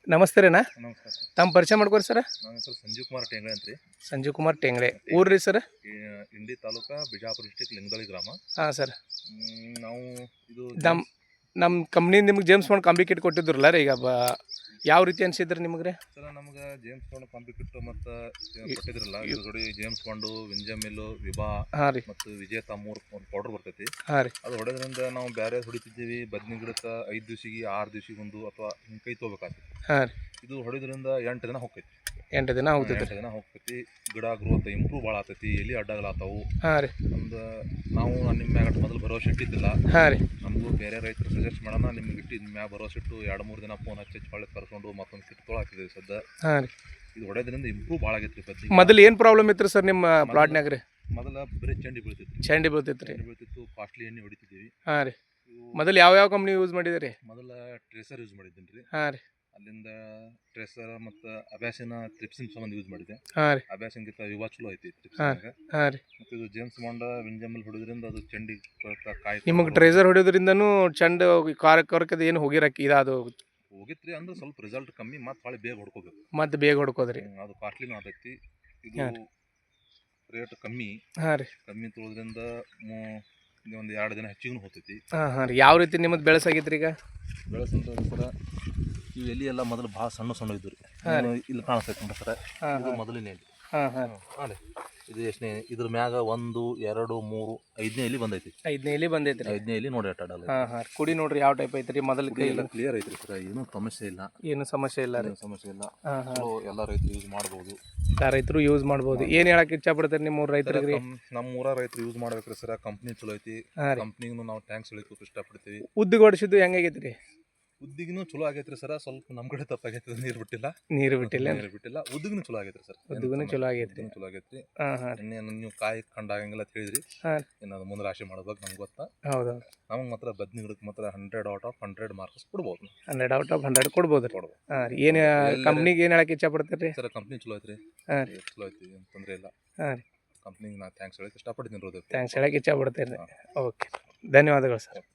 ನಮಸ್ತೆ ರೀ. ನಮಸ್ಕಾರ ಸರ್. ತಮ್ಮ ಪರಿಚಯ ಮಾಡ್ಕೊರಿ ಸರ್. ನನ್ನ ಹೆಸರು ಸಂಜೀವ್ ಕುಮಾರ್ ಟೇಂಗ್ಳೆ ಅಂತ ರೀ. ಸಂಜೀವ್ ಕುಮಾರ್ ಟೆಂಗ್ಳೆ. ಊರ್ರಿ ಸರ್? ಇಂಡಿ ತಾಲೂಕು ಬಿಜಾಪುರ ಡಿಸ್ಟಿಕ್ ಲಿಂಗದಳ್ಳಿ ಗ್ರಾಮ. ಹಾಂ ಸರ್. ನಾವು ಇದು ನಮ್ಮ ಕಂಪ್ನಿ ನಿಮ್ಗೆ ಜೇಮ್ಸ್ ಬಾಂಡ್ ಕಾಂಬಿ ಕಿಟ್ ಕೊಟ್ಟಿದ್ರಲ್ಲ ರೀ, ಈಗ ಯಾವ ರೀತಿ ಅನ್ಸಿದ್ರಿ ನಿಮಗೆ ರೀ? ಸರ್ ನಮ್ಗೆ ಜೇಮ್ಸ್ ಬಾಂಡ್ ಕಾಂಬಿ ಕಿಟ್ ಮತ್ತು ಕೊಟ್ಟಿದ್ರಲ್ಲ, ಇದ್ರ ಜೋಡಿ ಜೇಮ್ಸ್ ಬಾಂಡು, ವಿಂಜಮಿಲ್ಲು, ವಿಭಾ ಹಾಂ ರೀ ಮತ್ತು ವಿಜೇತ 3 ಪೌಡರ್ ಬರ್ತೈತಿ. ಹಾಂ ರೀ. ಅದು ಹೊಡೆದ್ರಿಂದ ನಾವು ಬೇರೆ ಹೊಡಿತಿದ್ದೀವಿ. ಬದ್ನಿ ಗಿಡಕ್ಕೆ 5 ದಿವ್ಸಿಗೆ 6 ದಿವ್ಸಿಗೆ ಒಂದು ಅಥವಾ ಹಿಂಗೆ ಕೈ ತೊಗೋಬೇಕಾಗ್ತೈತಿ. ಹಾಂ ರೀ. ಇದು ಹೊಡೆದ್ರಿಂದ 8 ದಿನ ಹೋಗ್ತೈತಿ. 8 ದಿನ ಹೋಗ್ತೈತಿ. 8 ದಿನ ಹೋಗ್ತೈತಿ. ಗಿಡ ಗ್ರೋತ್ ಇಂಪ್ರೂವ್ ಭಾಳ ಆಗ್ತೈತಿ. ಎಲ್ಲಿ ಅಡ್ಡಾಗಲಾತಾವು. ಹಾಂ ರೀ. ಒಂದು ನಾವು ನಿಮ್ಮ ಮ್ಯಾಗ ಮೊದಲು ಭರವಸೆ ಇಟ್ಟಿದ್ದಿಲ್ಲ. ಹಾಂ ರೀ. ನಮಗೂ ಬೇರೆ ರೈತರು ಸಜೆಸ್ಟ್ ಮಾಡೋಣ, ನಿಮ್ಗೆ ಇಟ್ಟು ನಿಮ್ಮ ಮ್ಯಾಗ ಭರವಸೆ ಇಟ್ಟು 2-3 ದಿನ ಫೋನ್ ಹಚ್ಚಿ ಹೊಳೆ ಕರ್ಕೊಂಡು ಮತ್ತೊಂದು ಕಿಟ್ ತೊಗೊಳಾಕಿದ್ದೀವಿ ಸದ್ಯ. ಹಾಂ ರೀ. ಇದು ಹೊಡೆದ್ರಿಂದ ಇಂಪ್ರೂವ್ ಭಾಳ ಆಗೈತೆ ರೀ. ಬದ್ನಿ ಮೊದಲು ಏನು ಪ್ರಾಬ್ಲಮ್ ಇತ್ತು ಸರ್ ನಿಮ್ಮ ಪ್ಲಾಟ್ನಾಗ ರೀ? ಮೊದಲ ಬರೀ ಚಂಡಿ ಬೀಳ್ತಿತ್ತು. ಚಂಡಿ ಬೀಳ್ತಿತ್ತು ರೀ. ಚಂಡಿ ಬೀಳ್ತಿತ್ತು. ಕಾಸ್ಟ್ಲಿ ಎಣ್ಣೆ ಹೊಡಿತಿದ್ದೀವಿ. ಹಾಂ ರೀ. ಮೊದಲು ಯಾವ ಕಂಪ್ನಿ ಯೂಸ್ ಮಾಡಿದ್ರಿ? ಮೊದಲ ಟ್ರೇಸರ್ ಯೂಸ್ ಮಾಡಿದ್ದೀನಿ ರೀ. ಹಾಂ ರೀ. ಅಲ್ಲಿಂದ ಟ್ರೇಸರ್ ಮತ್ತು ಅಬ್ಯಾಸಿನ ತ್ರಿಪ್ಸಿನ್ ಸಂಬಂಧ ಯೂಸ್ ಮಾಡಿದೆ. ಹಾಂ ರೀ. ಅಬ್ಯಾಸಿನ್ಗಿಂತ ವಿವಾ ಚಲೋ ಐತಿ ಹಾಂ ತ್ರಿಪ್ಸಿನ್ಯಾಗ. ಹಾಂ ರೀ. ಮತ್ತು ಇದು ಜೇಮ್ಸ್ ಬಾಂಡ ವಿಂಜಮಲ್ ಹೊಡೋದ್ರಿಂದ ಅದು ಚಂಡಿ ಕಾಯಿ ನಿಮಗೆ ಟ್ರೇಸರ್ ಹೊಡಿಯೋದ್ರಿಂದನೂ ಚಂಡ ಕೊರಕದ ಏನು ಹೋಗಿರಕ್ಕೆ ಇದು ಹೋಗಿತ್ರಿ. ಅಂದ್ರೆ ಸ್ವಲ್ಪ ರಿಸಲ್ಟ್ ಕಮ್ಮಿ, ಮತ್ತು ಭಾಳ ಬೇಗ ಹೊಡ್ಕೋಬೇಕು. ಮತ್ತೆ ಬೇಗ ಹೊಡ್ಕೋದ್ರಿ. ಅದು ಕಾಸ್ಟ್ಲಿನೂ ಆಗೈತಿ. ಇದು ಹಾಂ ರೀ. ರೇಟ್ ಕಮ್ಮಿ. ಹಾಂ ರೀ. ಕಮ್ಮಿ ತೊಗೊಳೋದ್ರಿಂದ ಒಂದು 2 ದಿನ ಹೆಚ್ಚಿಗೂ ಹೋಗ್ತೈತಿ. ಹಾಂ ಹಾಂ ರೀ. ಯಾವ ರೀತಿ ನಿಮ್ಮದು ಬೆಳೆಸಾಗೈತ್ರಿ ಈಗ? ಬೆಳೆಸಂತ ಸರ ಇವು ಎಲ್ಲಿ ಎಲ್ಲ ಮೊದಲು ಭಾಳ ಸಣ್ಣ ಇದ್ದು ರೀ. ಇಲ್ಲಿ ಕಾಣಿಸ್ತೈತೆ ನೋಡಿ ಸರ. ಇದು ಮೊದಲನೇ ಎಲ್ಲಿ. ಹಾಂ ಹಾಂ ಹಾಂ ರೀ. ಇದು ಎಷ್ಟನೇ ಇದ್ರ ಮ್ಯಾಗ 1, 2, 3, 5ನೇ ಎಲ್ಲಿ ಬಂದೈತಿ. 5ನೇ ಎಲ್ಲಿ ಬಂದೈತ್ರಿ. 5ನೇ ಎಲ್ಲಿ ನೋಡಿ ಅಡ್ಡಾಡಲ್ಲ. ಹಾಂ ಹಾಂ. ಕುಡಿ ನೋಡ್ರಿ ಯಾವ ಟೈಪ್ ಐತ್ರಿ. ಮೊದಲು ಎಲ್ಲ ಕ್ಲಿಯರ್ ಐತ್ರಿ ಸರ. ಏನೂ ಸಮಸ್ಯೆ ಇಲ್ಲ. ಏನು ಸಮಸ್ಯೆ ಇಲ್ಲ ರೀ. ಸಮಸ್ಯೆ ಇಲ್ಲ. ಹಾಂ ಹಾಂ. ಎಲ್ಲ ರೈತರು ಯೂಸ್ ಮಾಡ್ಬೋದು. ರೈತರು ಯೂಸ್ ಮಾಡ್ಬೋದು. ಏನು ಹೇಳಕ್ಕೆ ಇಷ್ಟಪಡ್ತಾರೆ ನಿಮ್ಮ ರೈತರಿಗೆ? ನಮ್ಮ ರೈತರು ಯೂಸ್ ಮಾಡ್ಬೇಕ್ರಿ ಸರ. ಕಂಪ್ನಿ ಚಲೋ ಐತಿ. ಕಂಪ್ನಿಗೂ ನಾವು ಟ್ಯಾಂಕ್ಸ್ ಹೇಳಿಕ್ಕೆ ಇಷ್ಟಪಡ್ತೀವಿ. ಉದ್ದಿಗೆ ಹೊಡಿಸಿದ್ದು ಹೆಂಗಾಗೈತಿ ರೀ? ಉದ್ದಿಗೂ ಚಲೋ ಆಗೈತ್ರಿ ಸರ. ಸ್ವಲ್ಪ ನಮ್ಮ ಕಡೆ ತಪ್ಪಾಗೈತಿ. ನೀರು ಬಿಟ್ಟಿಲ್ಲ. ಉದ್ದಿಗೂ ಚಲೋ ಆಗೈತ್ರಿ ಸರ್. ಉದ್ದಿಗೂ ಚಲೋ ಆಗೈತ್ರಿ. ಚಲೋ ಆಗೈತ್ರಿ. ಹಾಂ ಹಾಂ. ಇನ್ನೇನು ನೀವು ಕಾಯಿ ಕಂಡಾಗಂಗಿಲ್ಲ ಅಂತ ಹೇಳಿದ್ರಿ. ಹಾಂ. ಇನ್ನು ಮುಂದೆ ರಾಶಿ ಮಾಡ್ಬೇಕು ನಮ್ಗೆ ಗೊತ್ತಾ. ಹೌದು. ನಮಗೆ ಮಾತ್ರ ಬದ್ನಿ ಗಿಡಕ್ಕೆ ಮಾತ್ರ 100 ಔಟ್ ಆಫ್ 100 ಮಾರ್ಕ್ಸ್ ಕೊಡ್ಬೋದು. 100 ಔಟ್ ಆಫ್ 100 ಕೊಡ್ಬೋದು ರೀ. ಹಾಂ ರೀ. ಏನು ಕಂಪ್ನಿಗೆ ಏನು ಹೇಳಕ್ಕೆ ಇಷ್ಟಪಡ್ತೀರಿ ರೀ? ಸರ್ ಕಂಪ್ನಿ ಚಲೋ ಐತ್ರಿ. ಹಾಂ ರೀ. ಚಲೋ ಐತಿ, ಏನು ತೊಂದರೆ ಇಲ್ಲ. ಹಾಂ ರೀ. ಕಂಪ್ನಿಗೆ ನಾನು ಥ್ಯಾಂಕ್ಸ್ ಹೇಳಕ್ಕೆ ಇಷ್ಟಪಡ್ತೀನಿ. ಥ್ಯಾಂಕ್ಸ್ ಹೇಳಕ್ಕೆ ಇಷ್ಟಪಡ್ತೀರಿ. ಓಕೆ, ಧನ್ಯವಾದಗಳು ಸರ್.